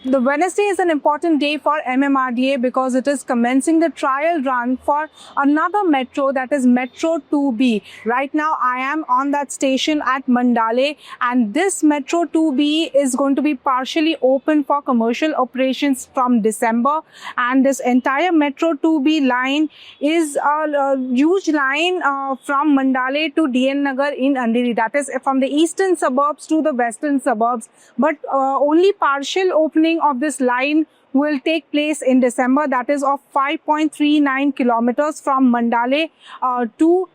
The Wednesday is an important day for MMRDA because it is commencing the trial run for another metro, that is Metro 2B. Right now, I am on that station at Mandale, and this Metro 2B is going to be partially open for commercial operations from December. And this entire Metro 2B line is a huge line from Mandale to DN Nagar in Andheri. That is from the eastern suburbs to the western suburbs. But only partial opening of this line will take place in December, that is of 5.39 kilometers from Mandale to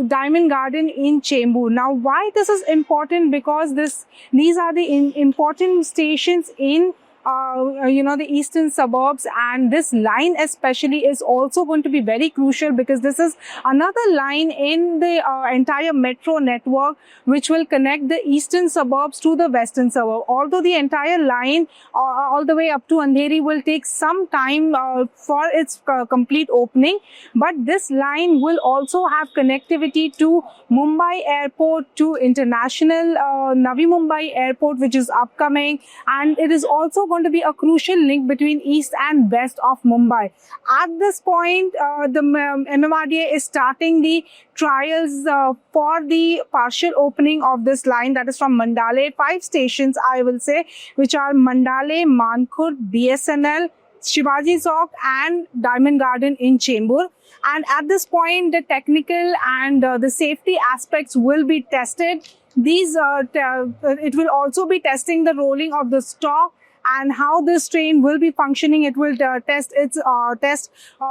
Diamond Garden in Chembur. Now, why this is important? Because these are the important stations in the eastern suburbs, and this line especially is also going to be very crucial because this is another line in the entire metro network which will connect the eastern suburbs to the western suburb. Although the entire line all the way up to Andheri will take some time for its complete opening, but this line will also have connectivity to Mumbai Airport, to International Navi Mumbai Airport, which is upcoming, and it is also going to be a crucial link between east and west of Mumbai. At this point, the MMRDA is starting the trials for the partial opening of this line, that is from Mandale. 5 stations, I will say, which are Mandale, Mankur, BSNL, Shivaji Chowk and Diamond Garden in Chembur. And at this point, the technical and the safety aspects will be tested. It will also be testing the rolling of the stock and how this train will be functioning. It will test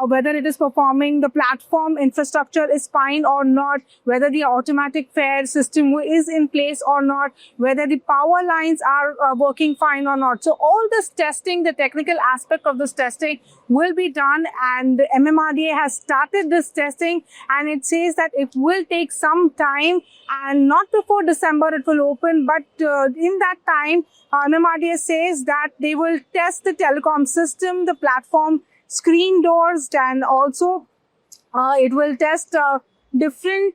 whether it is performing, the platform infrastructure is fine or not, whether the automatic fare system is in place or not, whether the power lines are working fine or not. So all this testing, the technical aspect of this testing will be done, and the MMRDA has started this testing, and it says that it will take some time and not before December it will open, but in that time MMRDA says that they will test the telecom system, the platform screen doors, and also it will test different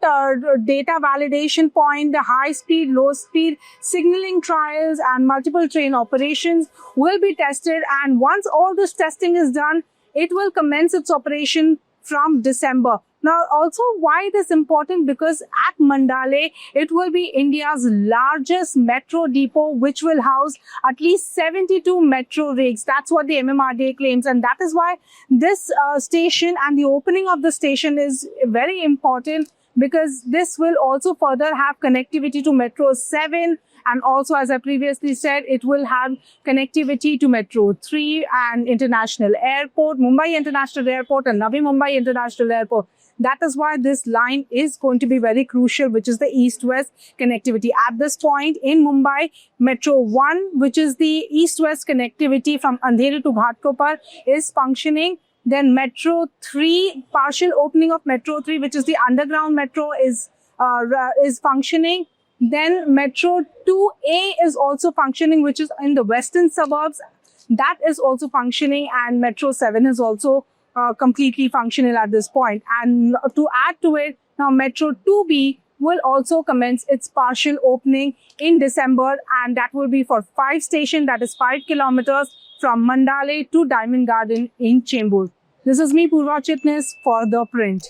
data validation point, the high speed, low speed signaling trials, and multiple train operations will be tested. And once all this testing is done, it will commence its operation from December. Now, also why this is important? Because at Mandale, it will be India's largest metro depot, which will house at least 72 metro rigs. That's what the MMRDA claims. And that is why this station and the opening of the station is very important, because this will also further have connectivity to Metro 7. And also, as I previously said, it will have connectivity to Metro 3 and International Airport, Mumbai International Airport and Navi Mumbai International Airport. That is why this line is going to be very crucial, which is the east-west connectivity. At this point in Mumbai, Metro 1, which is the east-west connectivity from Andheri to Ghatkopar, is functioning. Then Metro 3, partial opening of Metro 3, which is the underground metro, is functioning. Then Metro 2A is also functioning, which is in the western suburbs. That is also functioning, and Metro 7 is also completely functional at this point. And to add to it, now Metro 2B will also commence its partial opening in December, and that will be for 5 stations, that is 5 kilometers from Mandale to Diamond Garden in Chembur. This is me, Purva Chitnis, for The Print.